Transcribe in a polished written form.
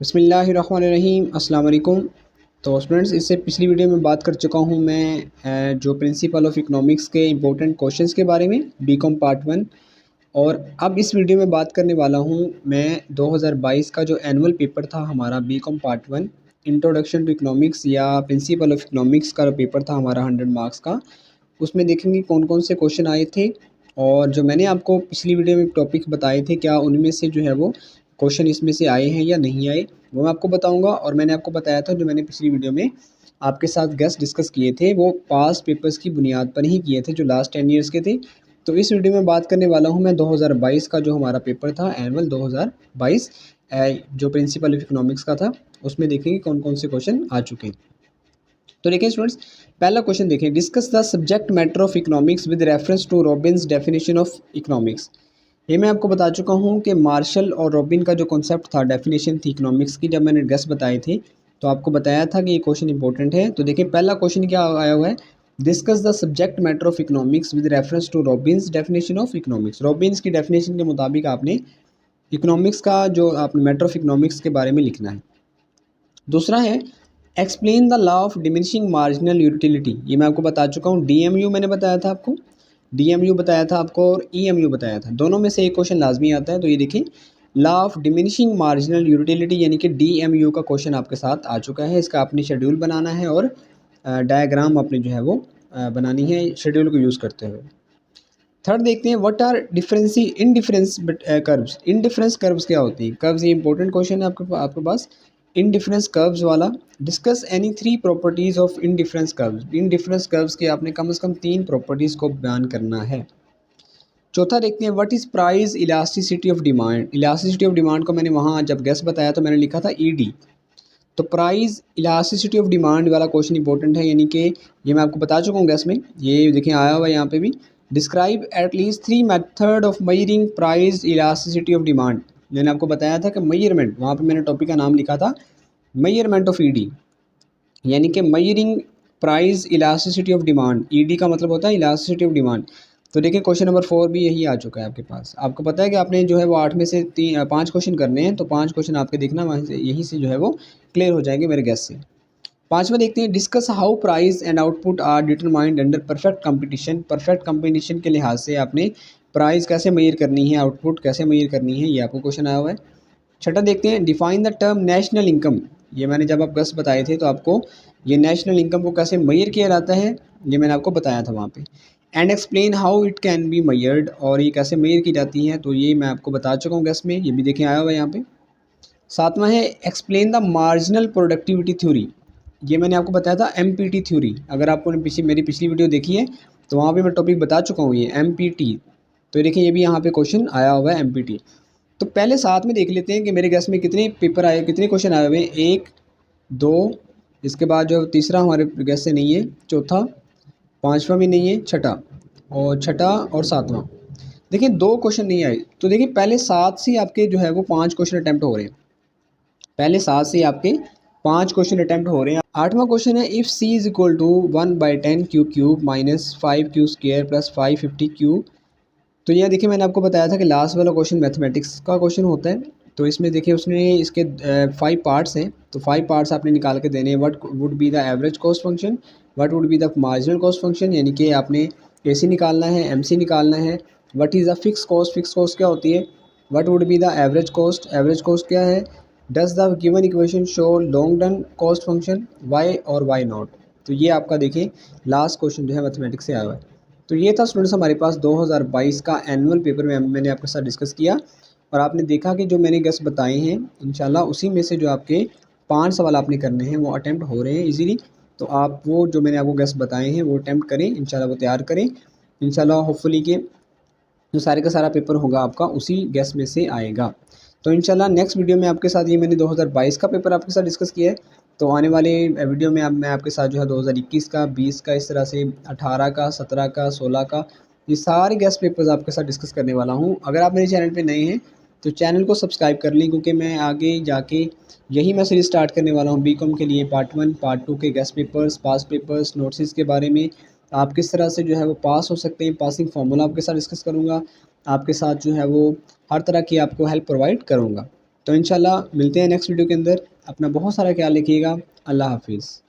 बिस्मिल्लाहिर्रहमानिर्रहीम अस्सलाम वालेकुम। तो स्टूडेंट्स, इससे पिछली वीडियो में बात कर चुका हूँ मैं जो प्रिंसिपल ऑफ इकोनॉमिक्स के इंपॉर्टेंट क्वेश्चंस के बारे में, बीकॉम पार्ट 1। और अब इस वीडियो में बात करने वाला हूँ मैं 2022 का जो एनुअल पेपर था हमारा BCom part 1 introduction to economics या प्रिंसिपल ऑफ इकोनॉमिक्स का पेपर था हमारा 100 मार्क्स का। उसमें देखेंगे कौन कौन से क्वेश्चन आए थे और जो मैंने आपको पिछली वीडियो में टॉपिक बताए थे क्या उनमें से जो है वो क्वेश्चन इसमें से आए हैं या नहीं आए, वो मैं आपको बताऊंगा। और मैंने आपको बताया था जो मैंने पिछली वीडियो में आपके साथ गेस्ट डिस्कस किए थे वो पास्ट पेपर्स की बुनियाद पर ही किए थे जो लास्ट 10 ईयर्स के थे। तो इस वीडियो में बात करने वाला हूँ मैं 2022 का जो हमारा पेपर था एनुअल 2022 जो प्रिंसिपल ऑफ इकोनॉमिक्स का था, उसमें देखेंगे कौन कौन से क्वेश्चन आ चुके हैं। तो देखिए स्टूडेंट्स, पहला क्वेश्चन देखें, discuss the subject matter of economics with reference to Robbins definition of economics. ये मैं आपको बता चुका हूँ कि मार्शल और रॉबिन का जो कॉन्सेप्ट था, डेफिनेशन थी इकोनॉमिक्स की, जब मैंने गेस बताए थे तो आपको बताया था कि ये क्वेश्चन इंपॉर्टेंट है। तो देखिए पहला क्वेश्चन क्या आया हुआ है, discuss the subject matter of economics with reference to Robbins definition of economics. Robbins की डेफिनेशन के मुताबिक आपने इकोनॉमिक्स का जो आपने मैटर ऑफ इकोनॉमिक्स के बारे में लिखना है। दूसरा है explain the law of diminishing marginal utility. ये मैं आपको बता चुका हूँ, डीएमयू मैंने बताया था आपको, डीएमयू बताया था आपको और ईएमयू बताया था, दोनों में से एक क्वेश्चन लाजमी आता है। तो ये देखिए law of diminishing marginal utility यानी कि डीएमयू का क्वेश्चन आपके साथ आ चुका है। इसका आपने शेड्यूल बनाना है और डायग्राम अपने जो है वो बनानी है शेड्यूल को यूज़ करते हुए। थर्ड देखते हैं, what are differences indifference curves. Indifference curves क्या होती है, कर्व्स, ये इंपॉर्टेंट क्वेश्चन है आपके पास इन डिफरेंस कर्व्स वाला। Discuss any 3 properties of indifference curves. Indifference curves के आपने कम से कम 3 प्रॉपर्टीज़ को बयान करना है। चौथा देखते हैं, what is price elasticity of demand. Elasticity of demand को मैंने वहाँ जब गेस बताया तो मैंने लिखा था ईडी। तो प्राइस इलास्टिसिटी ऑफ डिमांड वाला क्वेश्चन इंपॉर्टेंट है, यानी कि ये मैं आपको बता चुका हूँ गैस में, ये देखिए आया हुआ है यहाँ पे भी। Describe at least 3 method of मयरिंग price elasticity of demand. मैंने आपको बताया था कि मयरमेंट, वहाँ पे मैंने टॉपिक का नाम लिखा था मयरमेंट ऑफ ईडी, यानी कि मयरिंग price elasticity of demand. ED का मतलब होता है इलास्टिसिटी ऑफ डिमांड। तो देखिए क्वेश्चन नंबर 4 भी यही आ चुका है आपके पास। आपको पता है कि आपने जो है वो 8 में से 5 क्वेश्चन करने हैं, तो 5 क्वेश्चन आपके देखना वहाँ से, यहीं से जो है वो क्लियर हो जाएंगे मेरे गैस से। पांचवा देखते हैं, discuss how price and output are determined under perfect competition. Perfect competition के लिहाज से आपने प्राइस कैसे मेजर करनी है, आउटपुट कैसे मेजर करनी है, ये आपको क्वेश्चन आया हुआ है। छठा देखते हैं, define the term national income. ये मैंने जब आप गस बताए थे तो आपको ये नेशनल इनकम को कैसे मेजर किया जाता है ये मैंने आपको बताया था वहाँ पे। And explain how it can be measured, और ये कैसे मेजर की जाती है तो ये मैं आपको बता चुका हूँ गस में, ये भी देखें आया हुआ है यहाँ पे। सातवां है explain the marginal productivity theory. ये मैंने आपको बताया था एमपीटी थ्योरी। अगर आपको मेरी पिछली वीडियो देखी है तो वहाँ पे मैं टॉपिक बता चुका हूँ ये एमपीटी। तो देखिए ये भी यहाँ पे क्वेश्चन आया हुआ है एमपीटी। तो पहले साथ में देख लेते हैं कि मेरे गैस में कितने पेपर आए, कितने क्वेश्चन आए हुए हैं। 1 2, इसके बाद जो तीसरा हमारे गैस से नहीं है, चौथा, पाँचवा भी नहीं है, छठा और सातवां। देखिए 2 क्वेश्चन नहीं आए। तो देखिए पहले 7 से आपके जो है वो 5 क्वेश्चन अटैम्प्ट हो रहे हैं, पहले 7 से आपके 5 क्वेश्चन अटैम्प्ट हो रहे हैं। 8वां क्वेश्चन है, if C is equal to 1/10 Q cube minus 5 Q square plus 550 Q. तो यह देखिए मैंने आपको बताया था कि लास्ट वाला क्वेश्चन मैथमेटिक्स का क्वेश्चन होता है। तो इसमें देखिए उसने इसके 5 पार्ट्स हैं, तो 5 पार्ट्स आपने निकाल के देने हैं। What would be the average cost function, what would be the marginal cost function, यानी कि आपने एसी निकालना है, एमसी निकालना है। What is the fix cost क्या होती है, what would be the average cost क्या है। Does the given equation show long run cost function, why और वाई नॉट। तो ये आपका देखिए लास्ट क्वेश्चन जो है मैथमेटिक्स से आया हुआ है। तो ये था स्टूडेंट्स हमारे पास 2022 का एनुअल पेपर में मैंने आपके साथ डिस्कस किया और आपने देखा कि जो मैंने गेस बताए हैं इंशाल्लाह उसी में से जो आपके 5 सवाल आपने करने हैं वो अटैम्प्ट हो रहे हैं इजीली। तो आप वो जो मैंने आपको गेस बताए हैं वो अटैम्प्ट करें, इंशाल्लाह वो तैयार करें। इंशाल्लाह होपफुली कि जो सारे का सारा पेपर होगा आपका उसी गैस में से आएगा। तो इंशाल्लाह नेक्स्ट वीडियो में आपके साथ, ये मैंने 2022 का पेपर आपके साथ डिस्कस किया है, तो आने वाले वीडियो में अब मैं आपके साथ जो है 2021 का, 20 का, इस तरह से 18 का, 17 का, 16 का, ये सारे गेस्ट पेपर्स आपके साथ डिस्कस करने वाला हूँ। अगर आप मेरे चैनल पे नए हैं तो चैनल को सब्सक्राइब कर लें, क्योंकि मैं आगे जाके यही मैं सीरीज स्टार्ट करने वाला हूँ बीकॉम के लिए पार्ट 1 पार्ट 2 के गेस्ट पेपर्स, पास पेपर्स, नोट्स के बारे में, आप किस तरह से जो है वो पास हो सकते हैं, पासिंग फार्मूला आपके साथ डिस्कस करूँगा, आपके साथ जो है वो हर तरह की आपको हेल्प प्रोवाइड करूँगा। तो इंशाल्लाह मिलते हैं नेक्स्ट वीडियो के अंदर। अपना बहुत सारा ख्याल रखिएगा। अल्लाह हाफिज़।